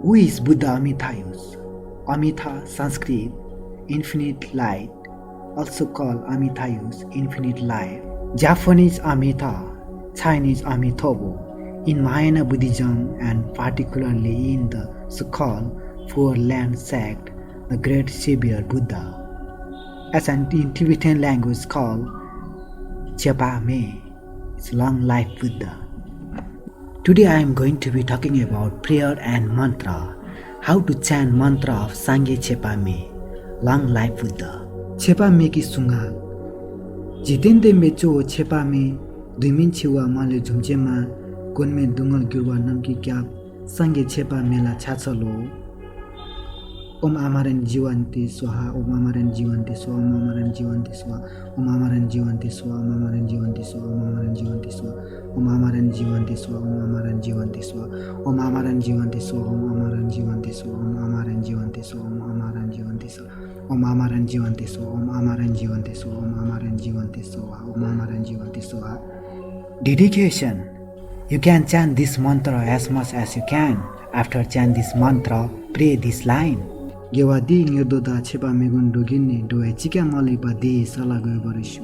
Who is Buddha amitayus? Amita Sanskrit, infinite light, also called amitayus, infinite life. Japanese amita, Chinese amitobo. In Mahayana Buddhism and particularly in the so-called Four Land sect, the great savior Buddha, as an in Tibetan language called Tsepa Me, is long life Buddha. Today I am going to be talking about prayer and mantra, how to chant mantra of Sangge Tsepa Me, long life Buddha. Tsepa Me ki sunga, Jikdin me chowo Tsepa Me, Dumin chiwa malauè jomje ma, Gonme dukngal girwa namki kyap, Sangge Tsepa mela chhyachalo. Om amaran jiwante shwa, om amaran jiwante shwa, om amaran jiwante shwa, om amaran jiwante shwa, om amaran jiwante shwa, om amaran jiwante shwa, om amaran jiwante shwa, om amaran jiwante shwa, om amaran jiwante shwa, om amaran jiwante shwa, om amaran jiwante shwa, om amaran jiwante shwa, om amaran jiwante shwa, om amaran jiwante shwa, om amaran jiwante shwa, om amaran jiwante shwa. Dedication. You can chant this mantra as much as you can. After chant this mantra, pray this line. Gewa di ngir Tsepa megon doginne doe chika malauè dehi sala goe barishu.